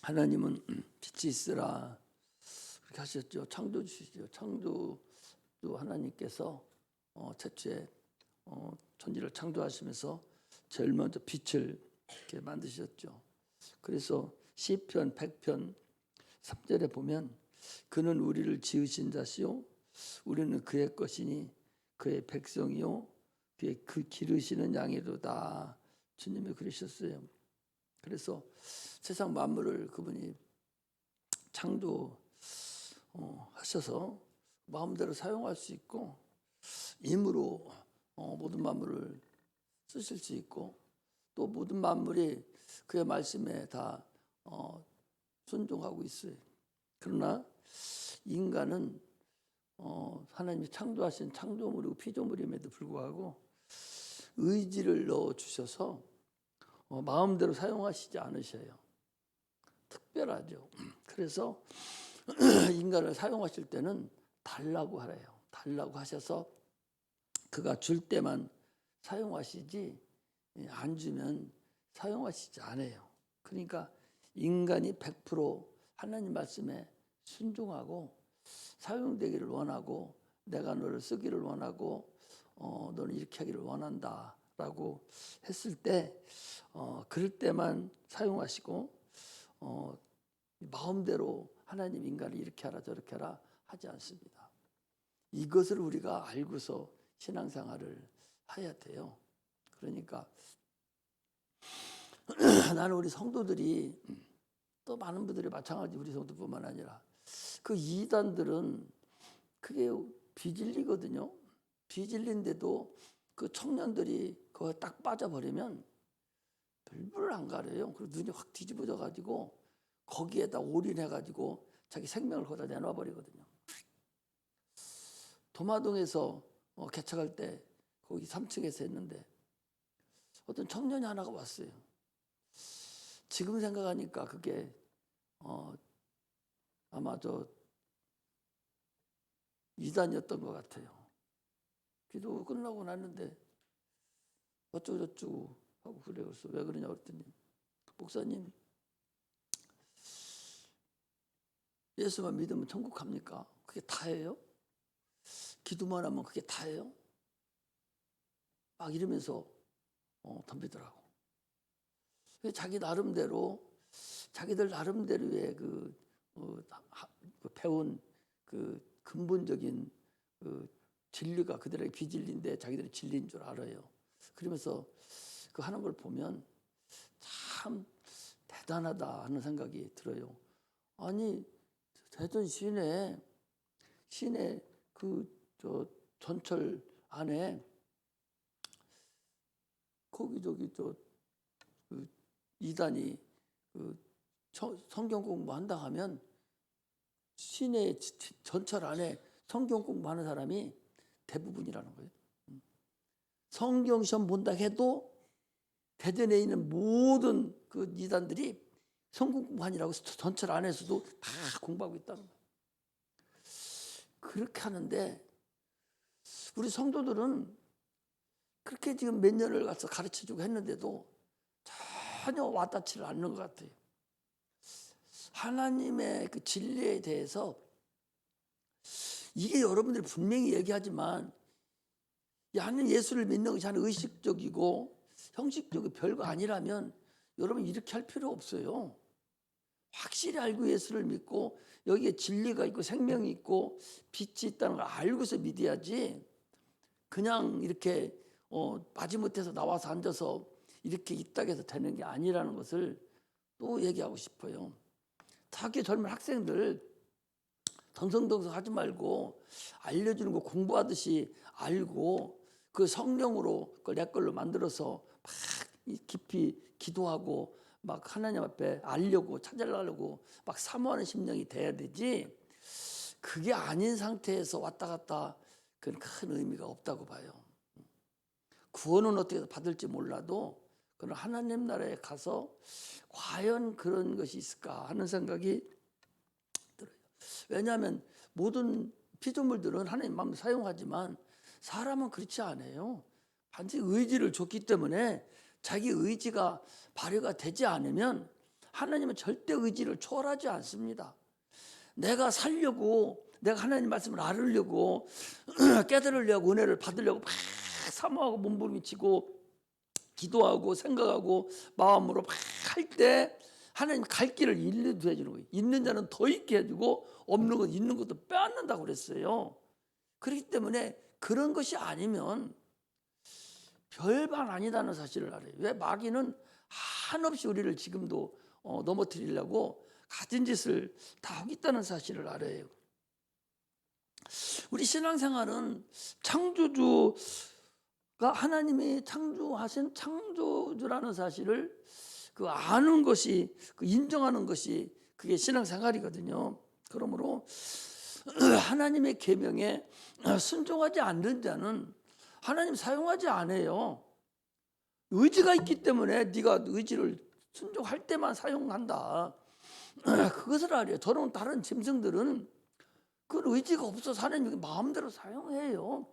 하나님은 빛이 있으라 그렇게 하셨죠. 창조주시죠. 창조주 하나님께서 최초에 천지를 창조하시면서 제일 먼저 빛을 이렇게 만드셨죠. 그래서 시편 100편 3절에 보면 그는 우리를 지으신 자시요 우리는 그의 것이니 그의 백성이요 그의 그 기르시는 양이로다. 주님이 그러셨어요. 그래서 세상 만물을 그분이 창조하셔서 마음대로 사용할 수 있고 임으로 모든 만물을 쓰실 수 있고 또 모든 만물이 그의 말씀에 다 순종하고 있어요. 그러나 인간은 하나님이 창조하신 창조물이고 피조물임에도 불구하고 의지를 넣어주셔서 마음대로 사용하시지 않으셔요. 특별하죠. 그래서 인간을 사용하실 때는 달라고 하래요. 달라고 하셔서 그가 줄 때만 사용하시지 안 주면 사용하시지 않아요. 그러니까 인간이 100% 하나님 말씀에 순종하고 사용되기를 원하고 내가 너를 쓰기를 원하고 너는 이렇게 하기를 원한다라고 했을 때 그럴 때만 사용하시고 마음대로 하나님 인간을 이렇게 하라 저렇게 하라 하지 않습니다. 이것을 우리가 알고서 신앙생활을 해야 돼요. 그러니까 나는 우리 성도들이 또 많은 분들이 마찬가지 우리 성도뿐만 아니라 그 이단들은 그게 비진리거든요. 비진리인데도 그 청년들이 그거 딱 빠져버리면 별불을 안 가려요. 그리고 눈이 확 뒤집어져 가지고 거기에다 올인해 가지고 자기 생명을 거기다 내놔 버리거든요. 도마동에서 개척할 때 거기 3층에서 했는데 어떤 청년이 하나가 왔어요. 지금 생각하니까 그게 아마 저 이단이었던 것 같아요. 기도 끝나고 났는데 어쩌고저쩌고 하고 그래요. 그래서 왜 그러냐 그랬더니 목사님 예수만 믿으면 천국 갑니까? 그게 다예요? 기도만 하면 그게 다예요? 막 이러면서 덤비더라고. 자기들 나름대로의 그 배운 그 근본적인 그 진리가 그들에게 비진리인데 자기들이 진리인 줄 알아요. 그러면서 그 하는 걸 보면 참 대단하다 하는 생각이 들어요. 아니 대전 시내 그 전철 안에 거기 그 이단이 그 성경 공부한다 하면 시내 전철 안에 성경 공부하는 사람이 대부분이라는 거예요. 성경 시험 본다 해도 대전에 있는 모든 그 이단들이 성경 공부하느라고 전철 안에서도 다 공부하고 있다는 거예요. 그렇게 하는데 우리 성도들은 그렇게 지금 몇 년을 가서 가르쳐주고 했는데도 전혀 와닿지를 않는 것 같아요. 하나님의 그 진리에 대해서 이게 여러분들이 분명히 얘기하지만 나는 예수를 믿는 것이 하는 의식적이고 형식적이고 별거 아니라면 여러분 이렇게 할 필요 없어요. 확실히 알고 예수를 믿고 여기에 진리가 있고 생명이 있고 빛이 있다는 걸 알고서 믿어야지 그냥 이렇게 마지못해서 나와서 앉아서 이렇게 있다고 해서 되는 게 아니라는 것을 또 얘기하고 싶어요. 학교 젊은 학생들 덩성덩성 하지 말고 알려주는 거 공부하듯이 알고 그 성령으로 그걸 내 걸로 만들어서 막 깊이 기도하고 막 하나님 앞에 알려고 찾으려고 막 사모하는 심령이 돼야 되지 그게 아닌 상태에서 왔다 갔다 그건 큰 의미가 없다고 봐요. 구원은 어떻게 받을지 몰라도 그런 하나님 나라에 가서 과연 그런 것이 있을까 하는 생각이 들어요. 왜냐하면 모든 피조물들은 하나님 마음을 사용하지만 사람은 그렇지 않아요. 반드시 의지를 줬기 때문에 자기 의지가 발휘가 되지 않으면 하나님은 절대 의지를 초월하지 않습니다. 내가 살려고, 내가 하나님 말씀을 알으려고 깨달으려고 은혜를 받으려고 막 사모하고 몸부림치고 기도하고 생각하고 마음으로 막 할 때 하나님 갈 길을 인도해 주는 거예요. 있는 자는 더 있게 해주고 없는 것 있는 것도 빼앗는다고 그랬어요. 그렇기 때문에 그런 것이 아니면 별반 아니다는 사실을 알아요. 왜 마귀는 한없이 우리를 지금도 넘어뜨리려고 가진 짓을 다 하고 있다는 사실을 알아요. 우리 신앙생활은 창조주가 하나님이 창조하신 창조주라는 사실을 그 아는 것이, 그 인정하는 것이 그게 신앙생활이거든요. 그러므로 하나님의 계명에 순종하지 않는 자는 하나님 사용하지 않아요. 의지가 있기 때문에 네가 의지를 순종할 때만 사용한다. 그것을 알아요. 저런 다른 짐승들은 그 의지가 없어서 하나님이 마음대로 사용해요.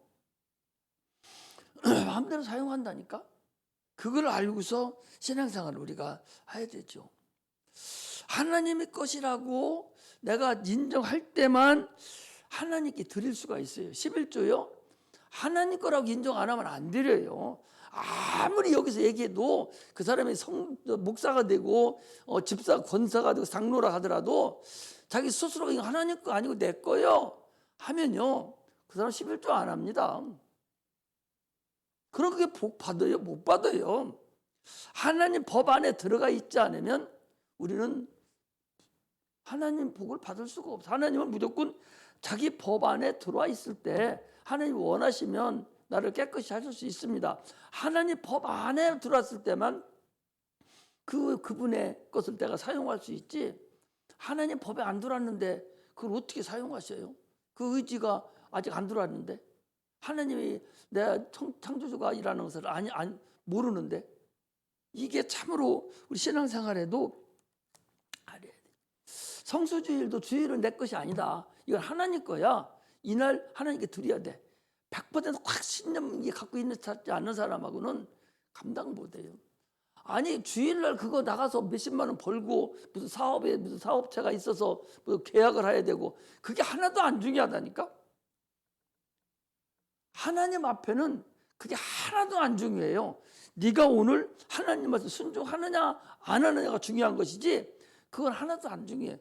마음대로 사용한다니까. 그걸 알고서 신앙생활을 우리가 해야 되죠. 하나님의 것이라고 내가 인정할 때만 하나님께 드릴 수가 있어요. 11조요. 하나님 거라고 인정 안 하면 안 드려요. 아무리 여기서 얘기해도 그 사람이 목사가 되고 집사 권사가 되고 장로라 하더라도 자기 스스로가 이거 하나님 거 아니고 내 거요 하면요, 그 사람 11조 안 합니다. 그럼 그게 복 받아요? 못 받아요. 하나님 법 안에 들어가 있지 않으면 우리는 하나님 복을 받을 수가 없어요. 하나님은 무조건 자기 법 안에 들어와 있을 때 하나님 원하시면 나를 깨끗이 하실 수 있습니다. 하나님 법 안에 들어왔을 때만 그분의 것을 내가 사용할 수 있지, 하나님 법에 안 들어왔는데 그걸 어떻게 사용하셔요? 그 의지가 아직 안 들어왔는데, 하나님이 내가 창조주가 일하는 것을 모르는데, 이게 참으로 우리 신앙생활에도 알아야 돼. 성수주일도 주일은 내 것이 아니다. 이건 하나님 거야. 이날 하나님께 드려야 돼. 100% 확신념 갖고 있는 않는 사람하고는 감당 못해요. 아니 주일날 그거 나가서 몇십만 원 벌고 무슨 사업에 무슨 사업체가 있어서 뭐 계약을 해야 되고 그게 하나도 안 중요하다니까. 하나님 앞에는 그게 하나도 안 중요해요. 네가 오늘 하나님 말씀 순종하느냐 안 하느냐가 중요한 것이지 그건 하나도 안 중요해.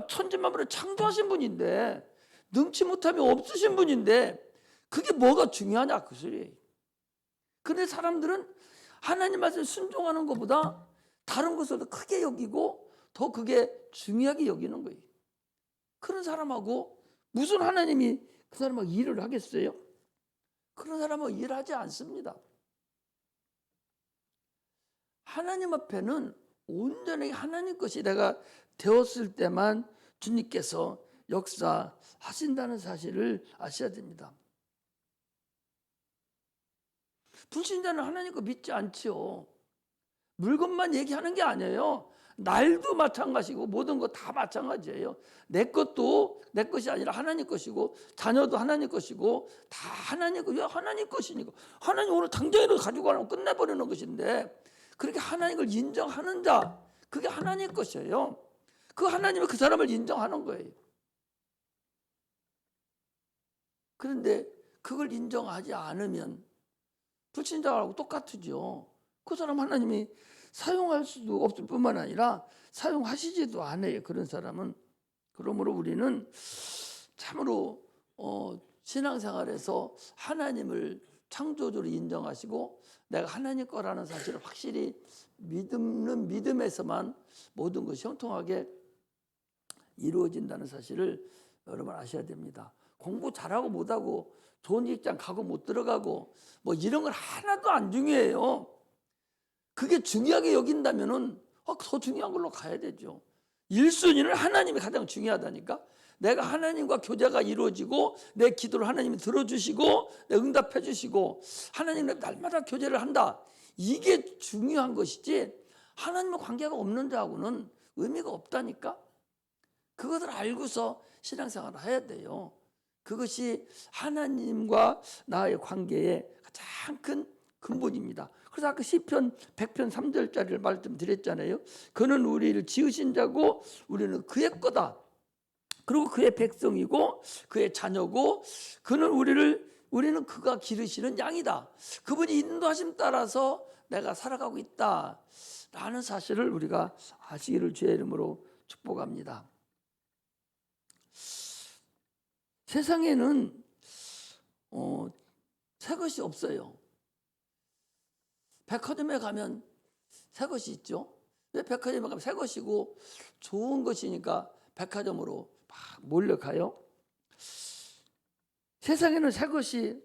천지만물을 창조하신 분인데 능치 못함이 없으신 분인데 그게 뭐가 중요하냐 그 소리예요. 그런데 사람들은 하나님 말씀 순종하는 것보다 다른 것을 더 크게 여기고 더 그게 중요하게 여기는 거예요. 그런 사람하고 무슨 하나님이 그 사람하고 일을 하겠어요? 그런 사람하고 일하지 않습니다. 하나님 앞에는 온전히 하나님 것이 내가 되었을 때만 주님께서 역사하신다는 사실을 아셔야 됩니다. 불신자는 하나님 거 믿지 않지요. 물건만 얘기하는 게 아니에요. 날도 마찬가지고 모든 거 다 마찬가지예요. 내 것도 내 것이 아니라 하나님 것이고 자녀도 하나님 것이고 다 하나님 거. 왜 하나님 것이니까. 하나님 오늘 당장이라도 가지고 가면 끝내버리는 것인데 그렇게 하나님을 인정하는 자, 그게 하나님 것이에요. 그 하나님이 그 사람을 인정하는 거예요. 그런데 그걸 인정하지 않으면 불신자하고 똑같으죠. 그 사람 하나님이 사용할 수도 없을 뿐만 아니라 사용하시지도 않아요. 그런 사람은. 그러므로 우리는 참으로 신앙생활에서 하나님을 창조주로 인정하시고 내가 하나님 거라는 사실을 확실히 믿는 믿음에서만 모든 것이 형통하게 이루어진다는 사실을 여러분 아셔야 됩니다. 공부 잘하고 못하고 좋은 직장 가고 못 들어가고 뭐 이런 건 하나도 안 중요해요. 그게 중요하게 여긴다면은 더 중요한 걸로 가야 되죠. 1순위는 하나님이 가장 중요하다니까. 내가 하나님과 교제가 이루어지고 내 기도를 하나님이 들어주시고 내 응답해 주시고 하나님과 날마다 교제를 한다. 이게 중요한 것이지 하나님과 관계가 없는 자하고는 의미가 없다니까. 그것을 알고서 신앙생활을 해야 돼요. 그것이 하나님과 나의 관계의 가장 큰 근본입니다. 그래서 아까 시편 100편 3절짜리를 말씀드렸잖아요. 그는 우리를 지으신 자고 우리는 그의 거다. 그리고 그의 백성이고 그의 자녀고 우리는 그가 기르시는 양이다. 그분이 인도하심 따라서 내가 살아가고 있다라는 사실을 우리가 아시기를 주의 이름으로 축복합니다. 세상에는 새 것이 없어요. 백화점에 가면 새 것이 있죠. 왜 백화점에 가면 새 것이고 좋은 것이니까 백화점으로 막 몰려가요. 세상에는 새 것이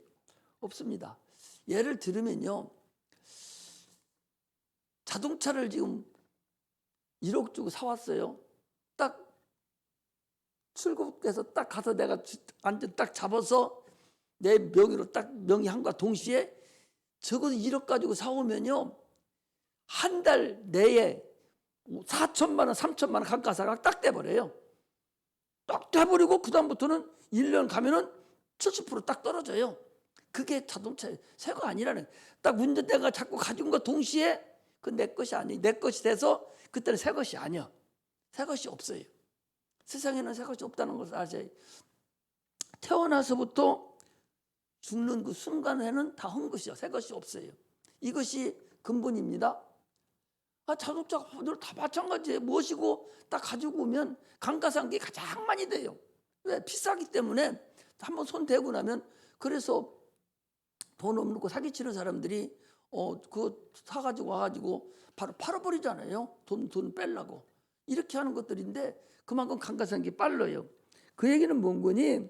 없습니다. 예를 들면요, 자동차를 지금 1억 주고 사왔어요. 딱 출국해서 딱 가서 내가 완전 딱 잡아서 내 명의로 딱 명의함과 동시에 적어도 1억 가지고 사오면요, 한 달 내에 4천만 원, 3천만 원 감가상각 딱 떼버려요. 딱 떼버리고 그 다음부터는 1년 가면은 70% 딱 떨어져요. 그게 자동차 새거 아니라는. 딱 운전대가 자꾸 가진 것 동시에 그 내 것이 아니, 내 것이 돼서 그때는 새 것이 아니야. 새 것이 없어요. 세상에는 새 것이 없다는 것을 아셔야. 태어나서부터 죽는 그 순간에는 다 한 것이요. 새 것이 없어요. 이것이 근본입니다. 자동차가 다 마찬가지예요. 무엇이고 딱 가지고 오면 감가상각이 가장 많이 돼요. 왜? 비싸기 때문에 한번 손 대고 나면. 그래서 돈 없는 거 사기치는 사람들이 그거 사가지고 와가지고 바로 팔아버리잖아요. 돈 빼려고. 이렇게 하는 것들인데 그만큼 감가상각이 빨라요. 그 얘기는 뭔 거니?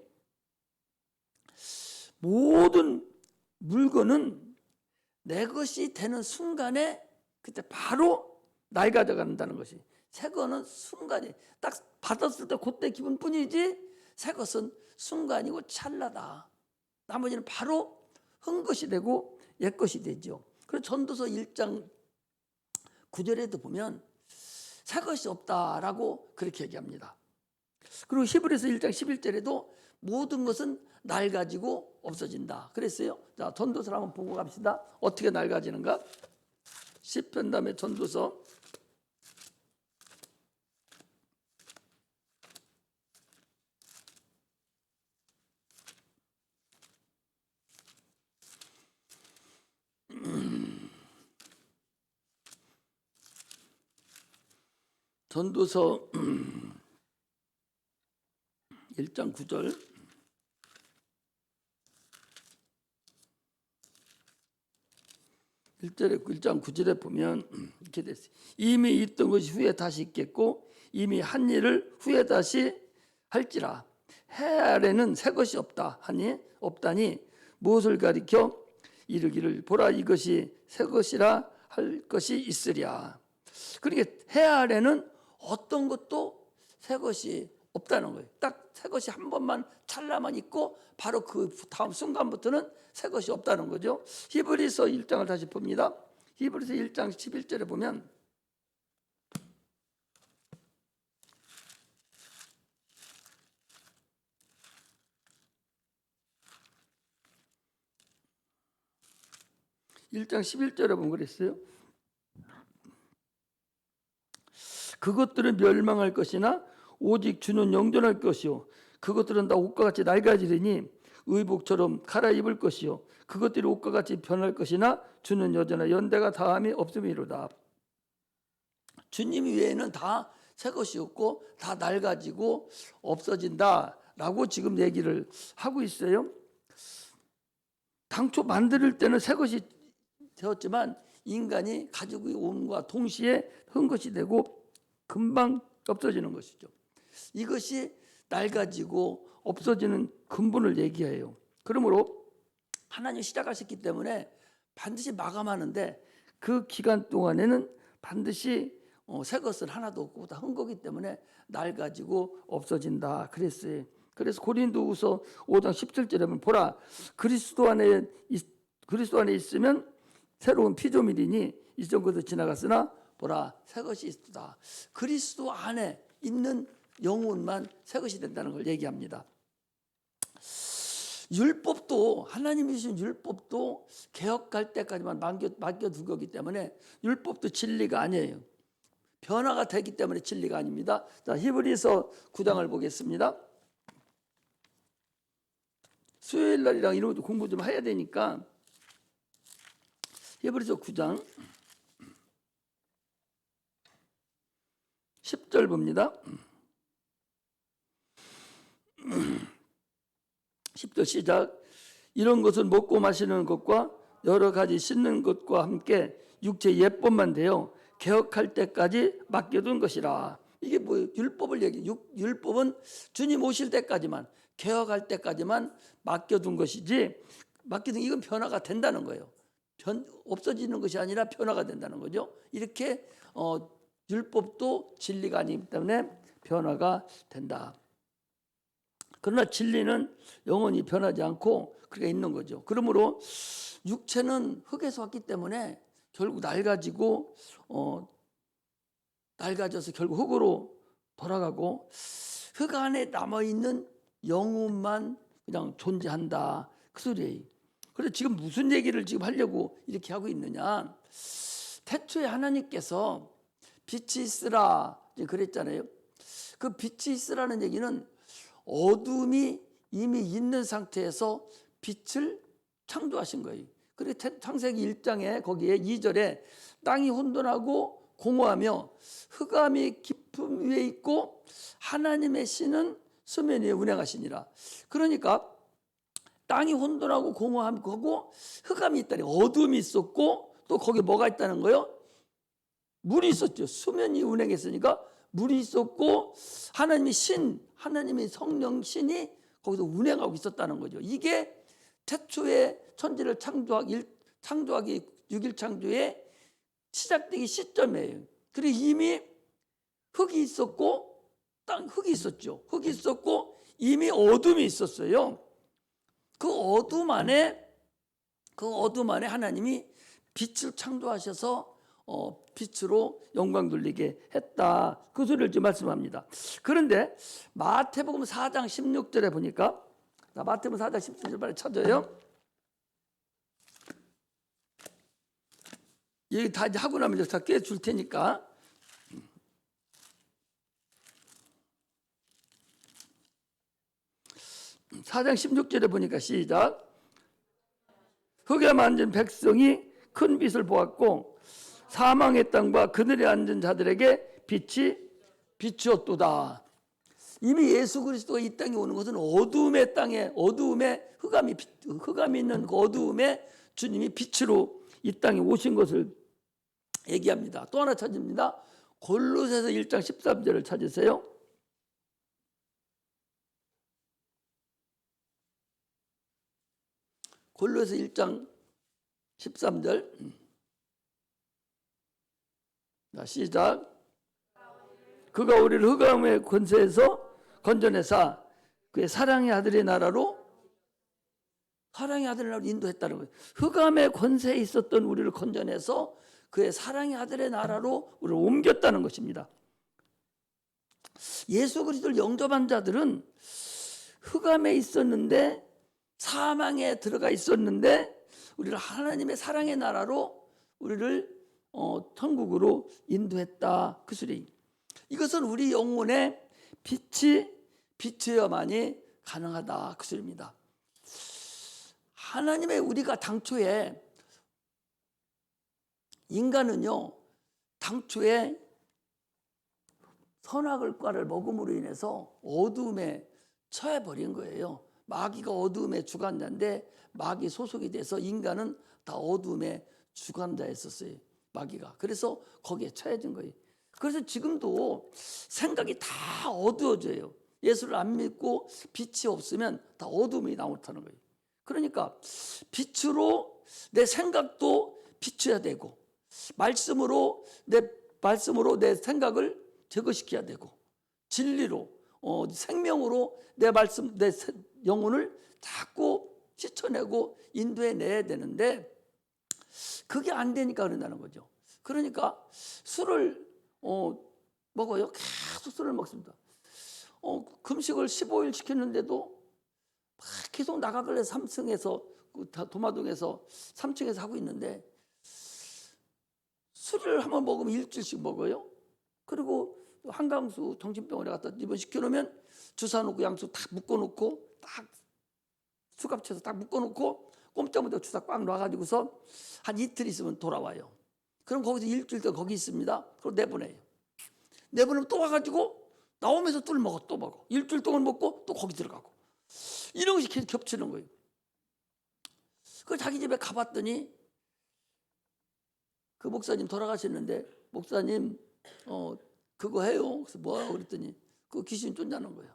모든 물건은 내 것이 되는 순간에 그때 바로 낡아져간다는 것이. 새 거는 순간이 딱 받았을 때 그때 기분뿐이지, 새 것은 순간이고 찰나다. 나머지는 바로 한 것이 되고 옛 것이 되죠. 그래서 전도서 1장 9절에도 보면 새 것이 없다라고 그렇게 얘기합니다. 그리고 히브리서 1장 11절에도 모든 것은 낡아지고 없어진다 그랬어요. 자, 전도서를 한번 보고 갑시다. 어떻게 낡아지는가? 시편 다음에 전도서 1장 9절. 일장 9절에 보면 이렇게 됐어요. 이미 있던 것이 후에 다시 있겠고 이미 한 일을 후에 다시 할지라. 해 아래는 새 것이 없다니 무엇을 가리켜 이르기를 보라 이것이 새 것이라 할 것이 있으랴. 그러니까 해 아래는 어떤 것도 새 것이 없다는 거예요. 딱 새 것이 한 번만 찰나만 있고 바로 그 다음 순간부터는 새 것이 없다는 거죠. 히브리서 1장을 다시 봅니다. 히브리서 1장 11절에 보면 (1장 11절에) 보면 그랬어요. 그것들은 멸망할 것이나 오직 주는 영존할 것이요 그것들은 다 옷과 같이 낡아지리니 의복처럼 갈아입을 것이요 그것들이 옷과 같이 변할 것이나 주는 여전하 연대가 다함이 없음이로다. 주님 외에는 다 새 것이 없고 다 낡아지고 없어진다라고 지금 얘기를 하고 있어요. 당초 만들 때는 새 것이 되었지만 인간이 가지고 온과 동시에 한 것이 되고 금방 없어지는 것이죠. 이것이 낡아지고 없어지는 근본을 얘기해요. 그러므로 하나님 시작하셨기 때문에 반드시 마감하는데 그 기간 동안에는 반드시 새 것은 하나도 없고 다 한 거기 때문에 낡아지고 없어진다 그랬어요. 그래서 고린도후서 5장 17절에 보면 보라 그리스도 안에 있으면 새로운 피조물이니 이전 것도 지나갔으나 보라 새 것이 있다. 그리스도 안에 있는 영혼만 새 것이 된다는 걸 얘기합니다. 율법도 하나님이 주신 율법도 개혁할 때까지만 맡겨둔 거기 때문에 율법도 진리가 아니에요. 변화가 되기 때문에 진리가 아닙니다. 자, 히브리서 9장을 보겠습니다. 수요일 날이랑 이런 것도 공부 좀 해야 되니까 히브리서 9장 10절 봅니다. 10절 시작. 이런 것은 먹고 마시는 것과 여러 가지 씻는 것과 함께 육체 예법만 되어 개혁할 때까지 맡겨둔 것이라. 이게 뭐예요? 율법을 율법은 주님 오실 때까지만, 개혁할 때까지만 맡겨둔 것이지, 맡겨둔 이건 변화가 된다는 거예요. 없어지는 것이 아니라 변화가 된다는 거죠. 이렇게 율법도 진리가 아니기 때문에 변화가 된다. 그러나 진리는 영원히 변하지 않고 그렇게 있는 거죠. 그러므로 육체는 흙에서 왔기 때문에 결국 낡아져서 결국 흙으로 돌아가고 흙 안에 남아있는 영혼만 그냥 존재한다. 그 소리예요. 그래서 지금 무슨 얘기를 지금 하려고 이렇게 하고 있느냐. 태초에 하나님께서 빛이 있으라 그랬잖아요. 그 빛이 있으라는 얘기는 어둠이 이미 있는 상태에서 빛을 창조하신 거예요. 그리고 창세기 1장에 거기에 2절에 땅이 혼돈하고 공허하며 흑암이 깊음 위에 있고 하나님의 신은 수면 위에 운행하시니라. 그러니까 땅이 혼돈하고 공허하고 흑암이 있다니, 어둠이 있었고 또 거기에 뭐가 있다는 거예요? 물이 있었죠. 수면이 운행했으니까 물이 있었고 하나님의 성령 신이 거기서 운행하고 있었다는 거죠. 이게 태초에 천지를 창조하기 6일 창조의 시작되기 시점이에요. 그리고 이미 흙이 있었고 흙이 있었죠. 흙이 있었고 이미 어둠이 있었어요. 그 어둠 안에 하나님이 빛을 창조하셔서 빛으로 영광 돌리게 했다. 그 소리를 지금 말씀합니다. 그런데 마태복음 4장 16절에 보니까, 마태복음 4장 16절 빨리 찾아요. 얘기 다 하고 나면 다 깨줄 테니까. 4장 16절에 보니까 시작. 흙에 만진 백성이 큰 빛을 보았고 사망의 땅과 그늘에 앉은 자들에게 빛이 비추었도다. 이미 예수 그리스도가 이 땅에 오는 것은 어두움의 땅에, 흑암이 있는 그 어두움에 주님이 빛으로 이 땅에 오신 것을 얘기합니다. 또 하나 찾습니다. 골로새서 1장 13절을 찾으세요. 골로새서 1장 13절. 시작. 그가 우리를 흑암의 권세에서 건져내사 그의 사랑의 아들의 나라로 인도했다는 거예요. 흑암의 권세에 있었던 우리를 건져내서 그의 사랑의 아들의 나라로 우리를 옮겼다는 것입니다. 예수 그리스도를 영접한 자들은 흑암에 있었는데, 사망에 들어가 있었는데 우리를 하나님의 사랑의 나라로, 우리를 천국으로 인도했다. 그 소리. 이것은 우리 영혼의 빛이 비추어야만이 가능하다. 그 소리입니다. 하나님의 우리가 당초에, 인간은요, 당초에 선악과를 먹음으로 인해서 어두움에 처해버린 거예요. 마귀가 어두움의 주관자인데 마귀 소속이 돼서 인간은 다 어두움의 주관자였었어요. 마귀가. 그래서 거기에 처해진 거예요. 그래서 지금도 생각이 다 어두워져요. 예수를 안 믿고 빛이 없으면 다 어둠이 나오는 거예요. 그러니까 빛으로 내 생각도 비춰야 되고, 말씀으로 내 생각을 제거시켜야 되고, 진리로 생명으로 내 영혼을 자꾸 씻어내고 인도해내야 되는데 그게 안 되니까 그런다는 거죠. 그러니까 술을 먹어요. 계속 술을 먹습니다. 금식을 15일 시켰는데도 막 계속 나가길래 3층에서 도마동에서 3층에서 하고 있는데 술을 한번 먹으면 일주일씩 먹어요. 그리고 한강수 정신병원에 갖다 입원시켜놓으면 주사 놓고 양수 딱 묶어놓고 딱 수갑채서 딱 묶어놓고 꼼짝 못하고 주사 꽉 놔가지고서 한 이틀 있으면 돌아와요. 그럼 거기서 일주일 동안 거기 있습니다. 그럼 내보내요. 내보내면 또 와가지고 나오면서 또 먹어, 또 먹어. 일주일 동안 먹고 또 거기 들어가고. 이런 것이 계속 겹치는 거예요. 그 자기 집에 가봤더니 그 목사님 돌아가셨는데 목사님 그거 해요. 그래서 뭐라고 그랬더니 그 귀신 쫓아는 거예요.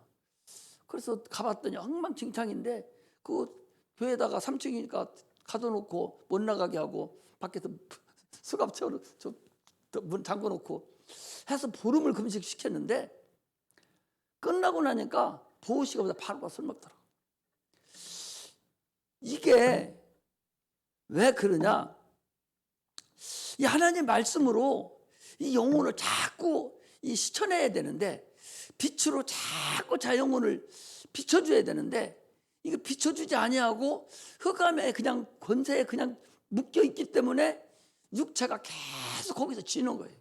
그래서 가봤더니 엉망진창인데 그 교회에다가 3층이니까 가둬놓고 못 나가게 하고 밖에서 수갑 채우는 문 잠궈놓고 해서 보름을 금식시켰는데 끝나고 나니까 보호시가 바로 술 먹더라고. 이게 왜 그러냐? 이 하나님 말씀으로 이 영혼을 자꾸 시쳐내야 되는데 빛으로 자꾸 자영혼을 비춰줘야 되는데 이거 비춰주지 아니하고 흑암에 그냥 권세에 그냥 묶여 있기 때문에 육체가 계속 거기서 지는 거예요.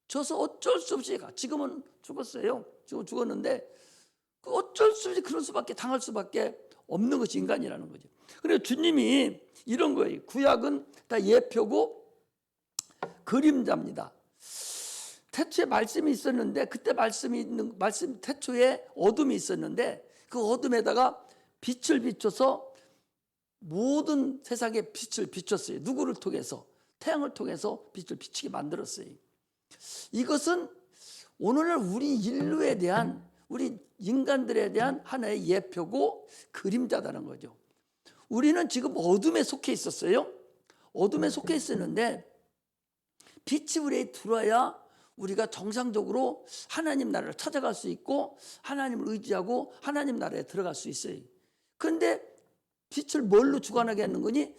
져서 어쩔 수 없이 지금은 죽었어요. 지금 죽었는데 어쩔 수 없이 그런 수밖에 당할 수밖에 없는 것이 인간이라는 거죠. 그래서 주님이 이런 거예요. 구약은 다 예표고 그림자입니다. 태초에 말씀이 있었는데 그때 말씀 태초에 어둠이 있었는데 그 어둠에다가 빛을 비춰서 모든 세상에 빛을 비췄어요. 누구를 통해서? 태양을 통해서 빛을 비치게 만들었어요. 이것은 오늘날 우리 인류에 대한 우리 인간들에 대한 하나의 예표고 그림자다는 거죠. 우리는 지금 어둠에 속해 있었어요. 어둠에 속해 있었는데 빛이 우리에 들어야 우리가 정상적으로 하나님 나라를 찾아갈 수 있고 하나님을 의지하고 하나님 나라에 들어갈 수 있어요. 그런데 빛을 뭘로 주관하게 하는 거니?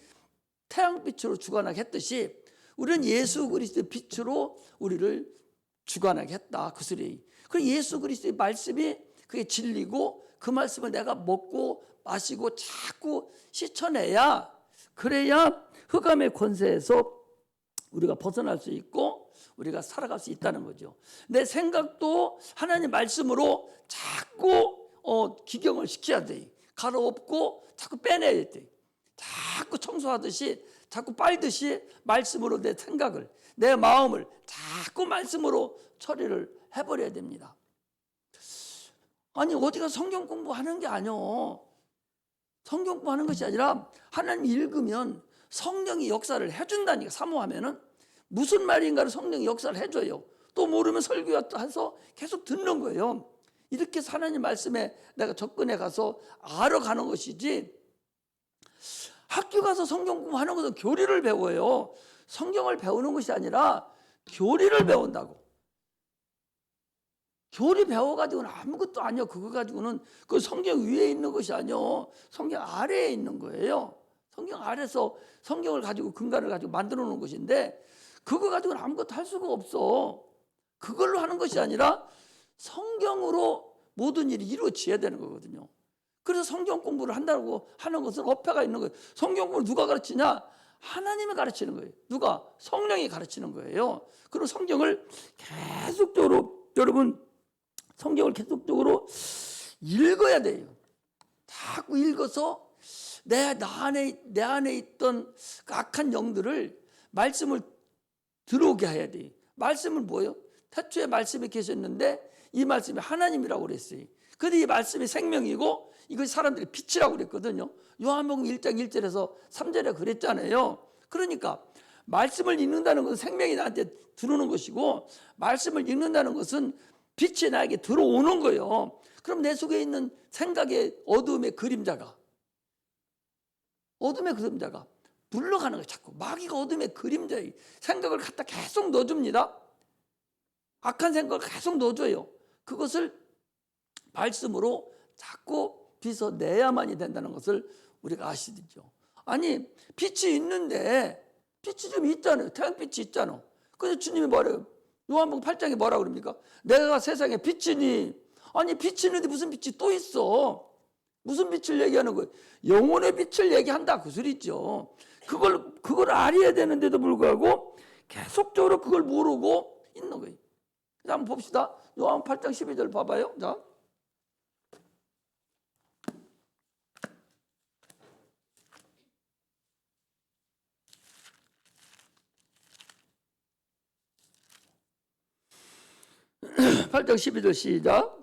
태양빛으로 주관하게 했듯이 우리는 예수 그리스도의 빛으로 우리를 주관하게 했다. 그 소리. 그리고 예수 그리스도의 말씀이 그게 진리고 그 말씀을 내가 먹고 마시고 자꾸 씻어내야 그래야 흑암의 권세에서 우리가 벗어날 수 있고 우리가 살아갈 수 있다는 거죠. 내 생각도 하나님 말씀으로 자꾸 기경을 시켜야 돼. 갈아엎고 자꾸 빼내야 돼. 자꾸 청소하듯이 자꾸 빨듯이 말씀으로 내 생각을 내 마음을 자꾸 말씀으로 처리를 해버려야 됩니다. 아니 어디가 성경 공부하는 게 아니오. 성경 공부하는 것이 아니라 하나님 읽으면 성령이 역사를 해준다니까. 사모하면은 무슨 말인가를 성령이 역사를 해줘요. 또 모르면 설교해서 계속 듣는 거예요. 이렇게 해서 하나님 말씀에 내가 접근해 가서 알아가는 것이지, 학교 가서 성경 공부하는 것은 교리를 배워요. 성경을 배우는 것이 아니라 교리를 배운다고. 교리 배워가지고는 아무것도 아니요. 그거 가지고는 그 성경 위에 있는 것이 아니요. 성경 아래에 있는 거예요. 성경 아래서 성경을 가지고 근간을 가지고 만들어 놓은 것인데 그거 가지고는 아무것도 할 수가 없어. 그걸로 하는 것이 아니라 성경으로 모든 일이 이루어져야 되는 거거든요. 그래서 성경 공부를 한다고 하는 것은 어폐가 있는 거예요. 성경 공부를 누가 가르치냐? 하나님이 가르치는 거예요. 누가? 성령이 가르치는 거예요. 그리고 성경을 계속적으로 여러분 성경을 계속적으로 읽어야 돼요. 자꾸 읽어서 내 안에 있던 그 악한 영들을 말씀을 들어오게 해야 돼요. 말씀은 뭐예요? 태초에 말씀이 계셨는데 이 말씀이 하나님이라고 그랬어요. 그런데 이 말씀이 생명이고 이것이 사람들의 빛이라고 그랬거든요. 요한복음 1장 1절에서 3절에 그랬잖아요. 그러니까 말씀을 읽는다는 것은 생명이 나한테 들어오는 것이고 말씀을 읽는다는 것은 빛이 나에게 들어오는 거예요. 그럼 내 속에 있는 생각의 어둠의 그림자가 물러가는 거예요. 자꾸 마귀가 어둠의 그림자의 생각을 갖다 계속 넣어줍니다. 악한 생각을 계속 넣어줘요. 그것을 말씀으로 자꾸 빗어내야만이 된다는 것을 우리가 아시죠. 아니 빛이 있는데 빛이 좀 있잖아요. 태양빛이 있잖아. 그래서 주님이 뭐래요? 요한복음 8장에 뭐라고 그럽니까? 내가 세상에 빛이니. 아니 빛이 있는데 무슨 빛이 또 있어? 무슨 빛을 얘기하는 거예요? 영혼의 빛을 얘기한다 그 소리죠. 그걸 알아야 되는데도 불구하고 계속적으로 그걸 모르고 있는 거예요. 한번 봅시다. 요한 8장 12절 봐봐요. 자. (8장 12절) 시작.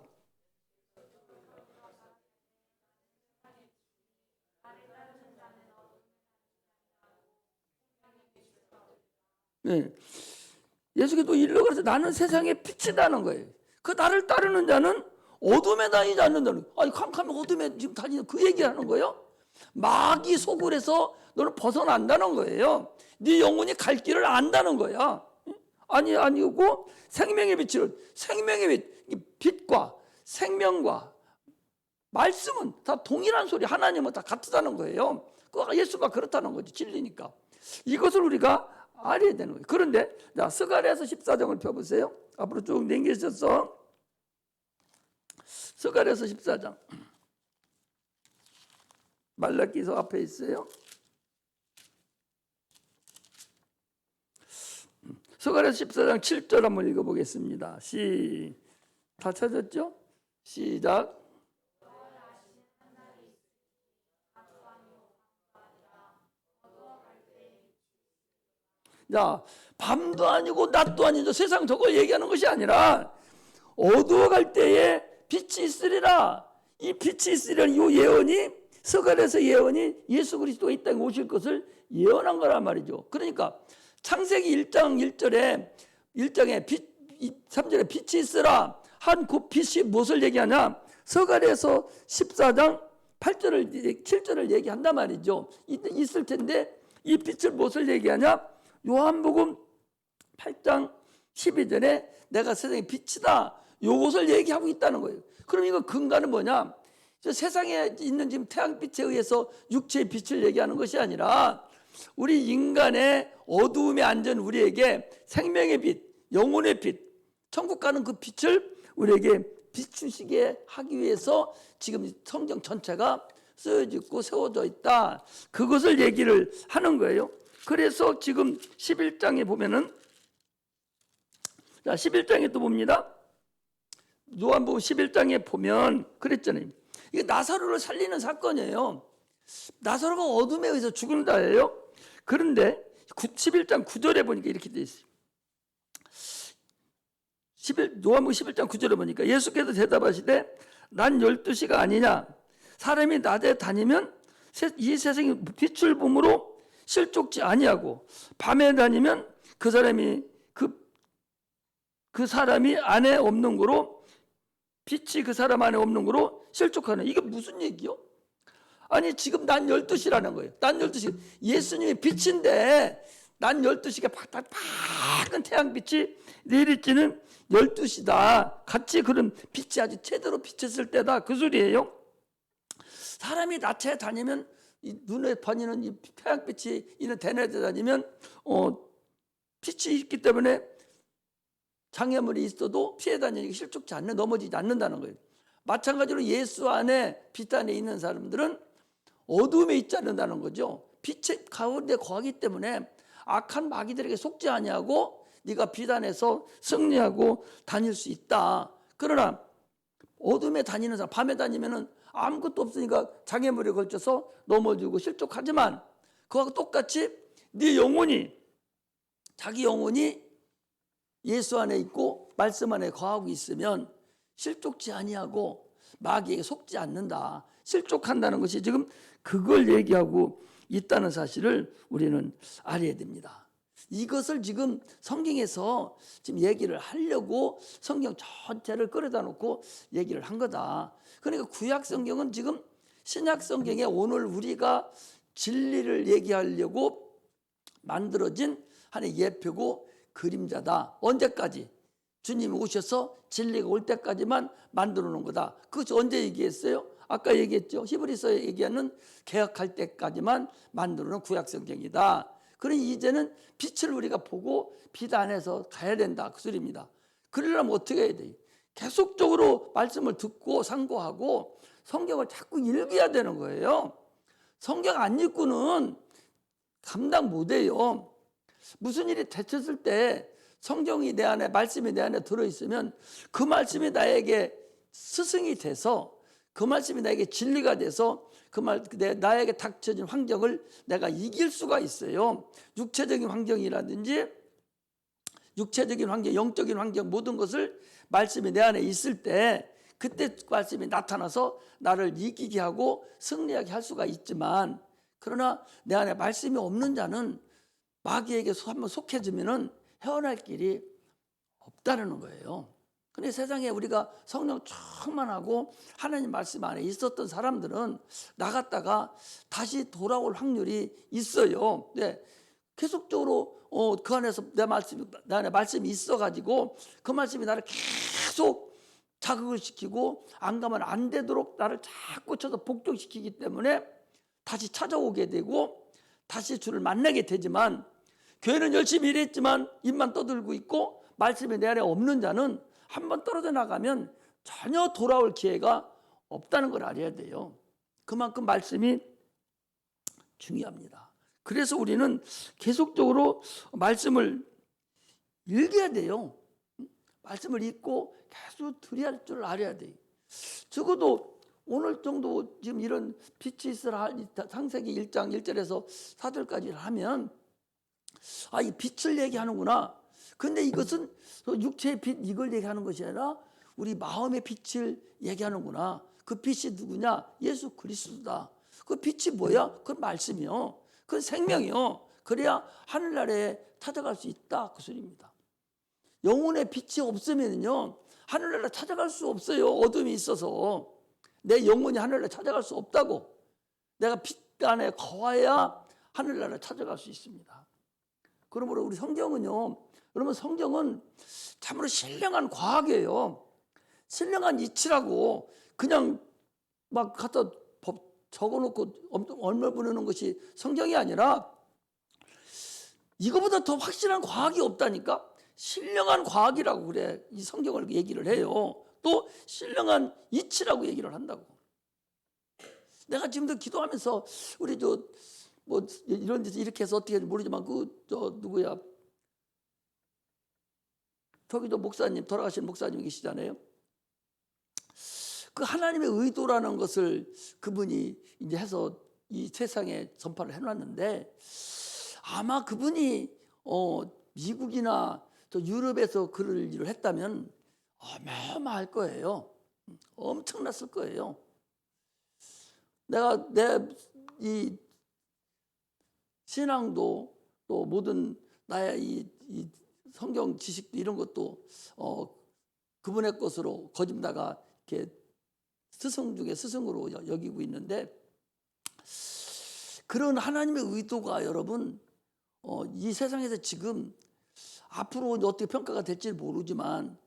네. 예수께서 일러 가서 나는 세상의 빛이다는 거예요. 그 나를 따르는 자는 어둠에 다니지 않는다는 거예요. 아니 캄캄한 어둠에 지금 다니는 그 얘기하는 거예요. 마귀 속을에서 너는 벗어난다는 거예요. 네 영혼이 갈 길을 안다는 거야. 아니고 생명의 빛을, 생명의 빛과 생명과 말씀은 다 동일한 소리, 하나님은 다 같다는 거예요. 예수가 그렇다는 거지, 진리니까. 이것을 우리가 알아야 되는 거예요. 그런데 자, 스가랴서 14장을 펴보세요. 앞으로 쭉 넘기셔서 스가랴서 14장 말라기서 앞에 있어요. 스가랴서 14장 7절 한번 읽어보겠습니다. 다 찾았죠? 시작. 자, 밤도 아니고 낮도 아니죠. 세상 저걸 얘기하는 것이 아니라 어두워갈 때에 빛이 있으리라. 이 빛이 있으리라는 이 예언이, 스가랴서 예언이 예수 그리스도가 이 땅에 오실 것을 예언한 거란 말이죠. 그러니까 창세기 1장 1절에 3절에 빛이 있으라 한 그 빛이 무엇을 얘기하냐? 스가랴서 14장 7절을 얘기한단 말이죠. 있을 텐데 이 빛을 무엇을 얘기하냐? 요한복음 8장 12절에 내가 세상의 빛이다. 요것을 얘기하고 있다는 거예요. 그럼 이거 근거는 뭐냐? 세상에 있는 지금 태양빛에 의해서 육체의 빛을 얘기하는 것이 아니라 우리 인간의 어두움에 앉은 우리에게 생명의 빛, 영혼의 빛, 천국 가는 그 빛을 우리에게 비추시게 하기 위해서 지금 성경 전체가 쓰여져 있고 세워져 있다. 그것을 얘기를 하는 거예요. 그래서 지금 11장에 보면은, 자, 11장에 또 봅니다. 요한복음 11장에 보면 그랬잖아요. 이게 나사로를 살리는 사건이에요. 나사로가 어둠에 의해서 죽는다예요. 그런데 11장 9절에 보니까 이렇게 돼 있어요. 요한복음 11장 9절에 보니까 예수께서 대답하시되 난 12시가 아니냐. 사람이 낮에 다니면 이 세상에 빛을 봄으로 실족지 아니하고 밤에 다니면 그 사람이 안에 없는 거로 빛이 그 사람 안에 없는 거로 실족하는. 이게 무슨 얘기요? 아니 지금 난 12시라는 거예요. 난 12시 예수님이 빛인데 난 12시가 밝은 태양빛이 내리쬐는 12시다. 같이 그런 빛이 아주 제대로 비쳤을 때다. 그 소리예요. 사람이 낮에 다니면 눈에 번지는 이 태양빛이 있는 대낮에 다니면 빛이 있기 때문에 장애물이 있어도 피해 다니기 실족지 않는, 넘어지지 않는다는 거예요. 마찬가지로 예수 안에 빛 안에 있는 사람들은 어두움에 있지 않는다는 거죠. 빛의 가운데 거하기 때문에 악한 마귀들에게 속지 아니하고 네가 빛 안에서 승리하고 다닐 수 있다. 그러나 어둠에 다니는 사람, 밤에 다니면은 아무것도 없으니까 장애물에 걸쳐서 넘어지고 실족하지만 그와 똑같이 네 영혼이, 자기 영혼이 예수 안에 있고 말씀 안에 거하고 있으면 실족지 아니하고 마귀에게 속지 않는다. 실족한다는 것이 지금 그걸 얘기하고 있다는 사실을 우리는 알아야 됩니다. 이것을 지금 성경에서 지금 얘기를 하려고 성경 전체를 끌어다 놓고 얘기를 한 거다. 그러니까 구약 성경은 지금 신약 성경에 오늘 우리가 진리를 얘기하려고 만들어진 하나의 예표고 그림자다. 언제까지? 주님이 오셔서 진리가 올 때까지만 만들어 놓은 거다. 그것이 언제 얘기했어요? 아까 얘기했죠. 히브리서에 얘기하는 개혁할 때까지만 만들어 놓은 구약 성경이다. 그러니 이제는 빛을 우리가 보고 빛 안에서 가야 된다. 그 소리입니다. 그러려면 어떻게 해야 돼요? 계속적으로 말씀을 듣고 상고하고 성경을 자꾸 읽어야 되는 거예요. 성경 안 읽고는 감당 못해요. 무슨 일이 닥쳤을 때 성경이 내 안에, 말씀이 내 안에 들어있으면 그 말씀이 나에게 스승이 돼서, 그 말씀이 나에게 진리가 돼서 나에게 닥쳐진 환경을 내가 이길 수가 있어요. 육체적인 환경이라든지 육체적인 환경, 영적인 환경, 모든 것을 말씀이 내 안에 있을 때 그때 말씀이 나타나서 나를 이기게 하고 승리하게 할 수가 있지만, 그러나 내 안에 말씀이 없는 자는 마귀에게 한번 속해지면은 헤어날 길이 없다는 거예요. 근데 세상에 우리가 성령 충만하고 하나님 말씀 안에 있었던 사람들은 나갔다가 다시 돌아올 확률이 있어요. 네. 계속적으로 그 안에서 내 안에 말씀이 있어가지고 그 말씀이 나를 계속 자극을 시키고 안 가면 안 되도록 나를 자꾸 쳐서 복종시키기 때문에 다시 찾아오게 되고 다시 주를 만나게 되지만, 교회는 열심히 일했지만 입만 떠들고 있고 말씀이 내 안에 없는 자는 한번 떨어져 나가면 전혀 돌아올 기회가 없다는 걸 알아야 돼요. 그만큼 말씀이 중요합니다. 그래서 우리는 계속적으로 말씀을 읽어야 돼요. 말씀을 읽고 계속 들어야 할 줄 알아야 돼요. 적어도 오늘 정도 지금 이런 빛이 있으라 창세기 1장 1절에서 4절까지를 하면 이 빛을 얘기하는구나. 근데 이것은 육체의 빛 이걸 얘기하는 것이 아니라 우리 마음의 빛을 얘기하는구나. 그 빛이 누구냐? 예수 그리스도다. 그 빛이 뭐야? 그건 말씀이요. 그건 생명이요. 그래야 하늘나라에 찾아갈 수 있다. 그 소리입니다. 영혼의 빛이 없으면요 하늘나라 찾아갈 수 없어요. 어둠이 있어서 내 영혼이 하늘나라 찾아갈 수 없다고. 내가 빛 안에 거해야 하늘나라 찾아갈 수 있습니다. 그러므로 우리 성경은요, 여러분 성경은 참으로 신령한 과학이에요. 신령한 이치라고 그냥 막 갖다 적어놓고 얼마 보내는 것이 성경이 아니라 이거보다 더 확실한 과학이 없다니까. 신령한 과학이라고 그래. 이 성경을 얘기를 해요. 또 신령한 이치라고 얘기를 한다고. 내가 지금도 기도하면서 우리 뭐 이런 데서 이렇게 해서 어떻게 해야 모르지만 누구야? 저기도 목사님, 돌아가신 목사님 계시잖아요. 그 하나님의 의도라는 것을 그분이 이제 해서 이 세상에 전파를 해놨는데, 아마 그분이 미국이나 또 유럽에서 그런 일을 했다면 어마어마할 거예요. 엄청났을 거예요. 내가 내 이 신앙도 또 모든 나의 이 성경 지식도 이런 것도 그분의 것으로 거짓다가 이렇게 스승 중에 스승으로 여기고 있는데, 그런 하나님의 의도가 여러분 이 세상에서 지금 앞으로 어떻게 평가가 될지 모르지만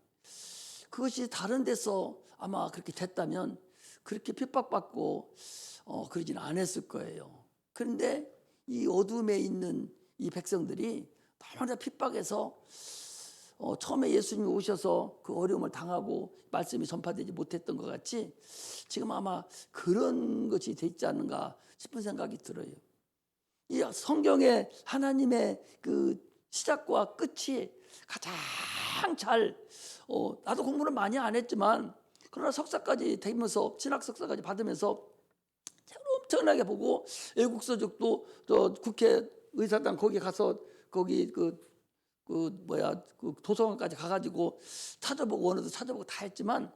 그것이 다른 데서 아마 그렇게 됐다면 그렇게 핍박받고 그러지는 않았을 거예요. 그런데 이 어둠에 있는 이 백성들이 너무나 핍박해서 처음에 예수님이 오셔서 그 어려움을 당하고 말씀이 전파되지 못했던 것 같이 지금 아마 그런 것이 되지 않는가 싶은 생각이 들어요. 이 성경의 하나님의 그 시작과 끝이 가장 잘 나도 공부를 많이 안 했지만 그러나 석사까지 되면서 신학 석사까지 받으면서 엄청나게 보고 애국서적도 저 국회 의사당 거기 가서 거기 그 도서관까지 가가지고 찾아보고 원어도 찾아보고 다 했지만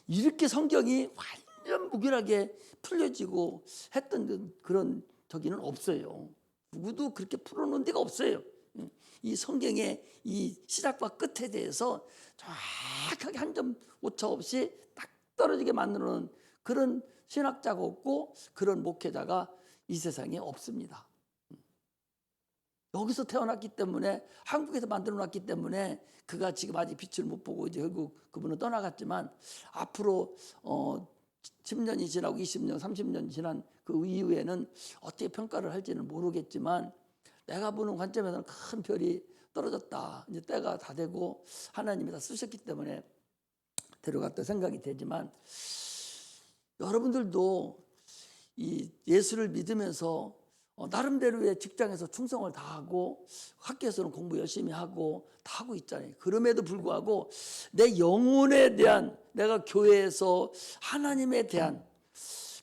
이렇게 성경이 완전 무결하게 풀려지고 했던 그런 저기는 없어요. 누구도 그렇게 풀어놓은 데가 없어요. 이 성경의 이 시작과 끝에 대해서 정확하게 한 점 오차 없이 딱 떨어지게 만드는 그런 신학자가 없고 그런 목회자가 이 세상에 없습니다. 여기서 태어났기 때문에 한국에서 만들어놨기 때문에 그가 지금 아직 빛을 못 보고 이제 결국 그분은 떠나갔지만 앞으로 10년이 지나고 20년, 30년 지난 그 이후에는 어떻게 평가를 할지는 모르겠지만 내가 보는 관점에서는 큰 별이 떨어졌다. 이제 때가 다 되고 하나님이 다 쓰셨기 때문에 데려갔다 생각이 되지만 여러분들도 이 예수를 믿으면서 나름대로의 직장에서 충성을 다하고 학교에서는 공부 열심히 하고 다 하고 있잖아요. 그럼에도 불구하고 내 영혼에 대한, 내가 교회에서 하나님에 대한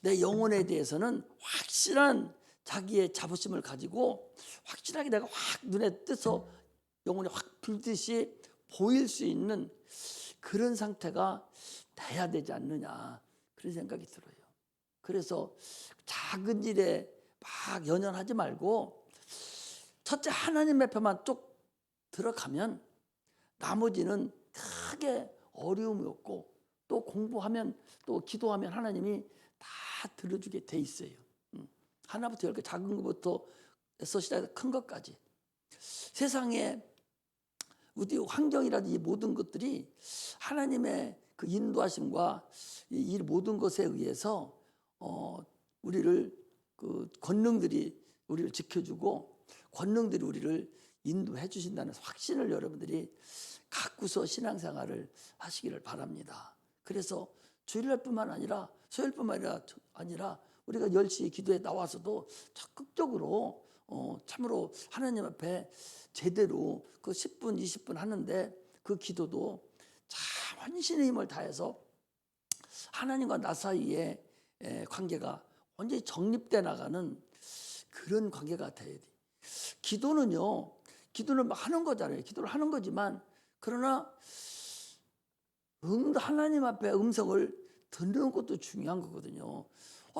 내 영혼에 대해서는 확실한 자기의 자부심을 가지고 확실하게 내가 확 눈에 띄서 영혼이 확 불듯이 보일 수 있는 그런 상태가 돼야 되지 않느냐, 그런 생각이 들어요. 그래서 작은 일에 막 연연하지 말고 첫째 하나님 앞에만 쭉 들어가면 나머지는 크게 어려움이 없고, 또 공부하면 또 기도하면 하나님이 다 들어주게 돼 있어요. 하나부터 열개, 작은 것부터 에서 시작해서 큰 것까지. 세상에 우리 환경이라든지 모든 것들이 하나님의 그 인도하심과 이 모든 것에 의해서 우리를 그 권능들이 우리를 지켜주고 권능들이 우리를 인도해 주신다는 확신을 여러분들이 갖고서 신앙생활을 하시기를 바랍니다. 그래서 주일날뿐만 아니라 수요일뿐만 아니라 우리가 10시에 기도에 나와서도 적극적으로 참으로 하나님 앞에 제대로 그 10분 20분 하는데 그 기도도 참 헌신의 힘을 다해서 하나님과 나 사이의 관계가 완전히 정립돼 나가는 그런 관계가 돼야 돼. 기도는 하는 거잖아요. 기도를 하는 거지만, 그러나 하나님 앞에 음성을 듣는 것도 중요한 거거든요.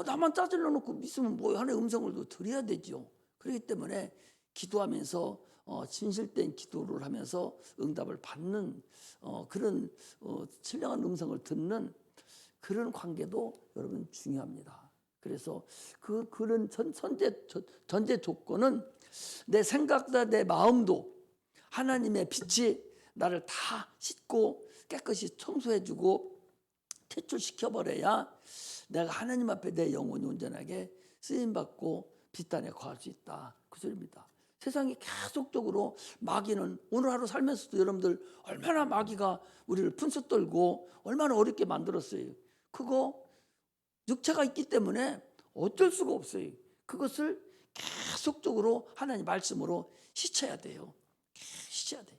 나만 짜증 내놓고 있으면 뭐예요? 하나님의 음성을 들어야 되죠. 그렇기 때문에 기도하면서 진실된 기도를 하면서 응답을 받는 그런 신령한 음성을 듣는 그런 관계도 여러분 중요합니다. 그래서 그런 전제 조건은 내 생각과 내 마음도 하나님의 빛이 나를 다 씻고 깨끗이 청소해주고 퇴출시켜버려야 내가 하나님 앞에 내 영혼이 온전하게 쓰임받고 빛 안에 거할 수 있다, 그 소리입니다. 세상이 계속적으로 마귀는 오늘 하루 살면서도 여러분들 얼마나 마귀가 우리를 분수 떨고 얼마나 어렵게 만들었어요. 그거 육체가 있기 때문에 어쩔 수가 없어요. 그것을 계속적으로 하나님 말씀으로 씻어야 돼요. 씻어야 돼.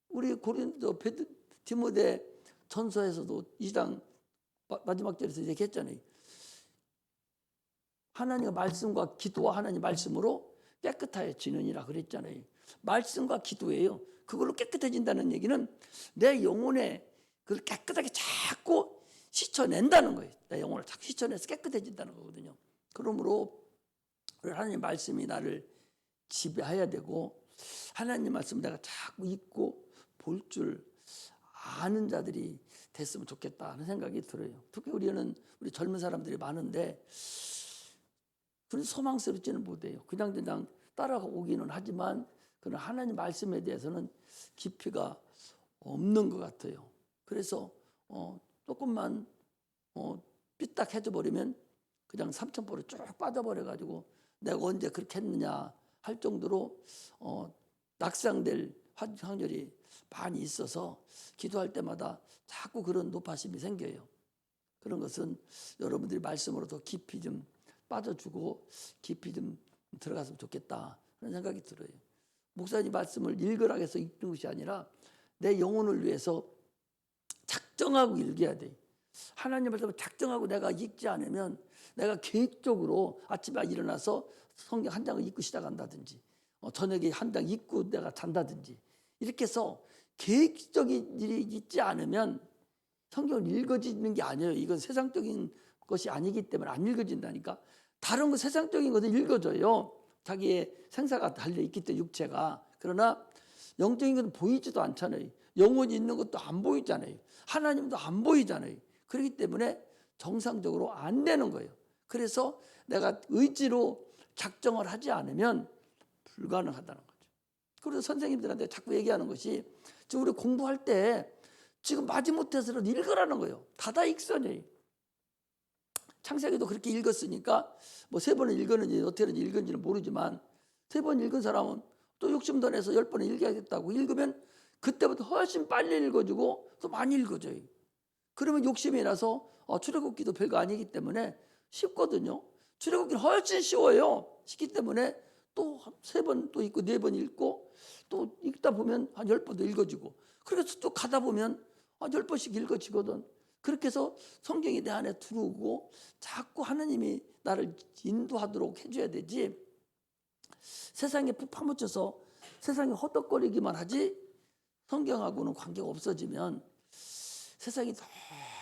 우리 고린도 디모데 전서에서도 2장 마지막 절에서 얘기했잖아요. 하나님의 말씀과 기도와 하나님 말씀으로 깨끗해지느니라 그랬잖아요. 말씀과 기도예요. 그걸로 깨끗해진다는 얘기는 내 영혼에 그걸 깨끗하게 자꾸 씻어낸다는 거예요. 내 영혼을 자꾸 씻어내서 깨끗해진다는 거거든요. 그러므로 하나님 말씀이 나를 지배해야 되고, 하나님 말씀 내가 자꾸 읽고 볼 줄 아는 자들이 됐으면 좋겠다 하는 생각이 들어요. 특히 우리 젊은 사람들이 많은데 그런 소망스럽지는 못해요. 그냥 따라오기는 하지만 그런 하나님 말씀에 대해서는 깊이가 없는 것 같아요. 그래서 조금만 삐딱해져 버리면 그냥 삼천포로 쭉 빠져버려 가지고 내가 언제 그렇게 했느냐 할 정도로 낙상될 확률이 많이 있어서 기도할 때마다 자꾸 그런 노파심이 생겨요. 그런 것은 여러분들이 말씀으로 더 깊이 좀 빠져주고 깊이 좀 들어갔으면 좋겠다 그런 생각이 들어요. 목사님 말씀을 읽으라 해서 읽는 것이 아니라 내 영혼을 위해서 작정하고 읽어야 돼. 하나님 말씀을 작정하고 내가 읽지 않으면 내가 계획적으로 아침에 일어나서 성경 한 장을 읽고 시작한다든지 저녁에 한 장 읽고 내가 잔다든지 이렇게 해서 계획적인 일이 있지 않으면 성경을 읽어지는 게 아니에요. 이건 세상적인 것이 아니기 때문에 안 읽어진다니까. 다른 거 세상적인 것은 읽어져요. 자기의 생사가 달려있기 때문에 육체가. 그러나 영적인 것은 보이지도 않잖아요. 영혼이 있는 것도 안 보이잖아요. 하나님도 안 보이잖아요. 그렇기 때문에 정상적으로 안 되는 거예요. 그래서 내가 의지로 작정을 하지 않으면 불가능하다는 거죠. 그래서 선생님들한테 자꾸 얘기하는 것이 지금 우리 공부할 때 지금 마지못해서라도 읽으라는 거예요. 다다익선이에요. 창세기도 그렇게 읽었으니까 뭐 3번을 읽었는지 어떻게 읽은지는 모르지만 3번 읽은 사람은 또 욕심 더 내서 10번을 읽어야겠다고 읽으면 그때부터 훨씬 빨리 읽어지고 또 많이 읽어져요. 그러면 욕심이 나서 출애굽기도 별거 아니기 때문에 쉽거든요. 출애굽기는 훨씬 쉬워요. 쉽기 때문에 또 3번 또 읽고 4번 읽고 또 읽다 보면 한 10번도 읽어지고, 그래서 또 가다 보면 한 10번씩 읽어지거든. 그렇게 해서 성경이 내 안에 들어오고 자꾸 하나님이 나를 인도하도록 해줘야 되지, 세상에 푹 파묻혀서 세상에 허덕거리기만 하지 성경하고는 관계가 없어지면 세상이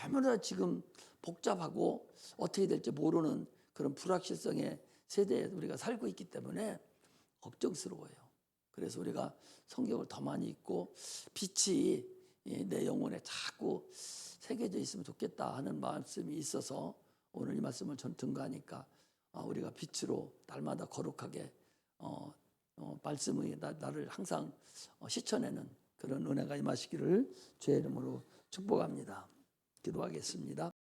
너무나 지금 복잡하고 어떻게 될지 모르는 그런 불확실성의 세대에 우리가 살고 있기 때문에 걱정스러워요. 그래서 우리가 성경을 더 많이 읽고 빛이 내 영혼에 자꾸 새겨져 있으면 좋겠다 하는 말씀이 있어서 오늘 이 말씀을 전 증거하니까 우리가 빛으로 날마다 거룩하게 말씀의 나를 항상 실천하는 그런 은혜가 임하시기를 주의 이름으로 축복합니다. 기도하겠습니다.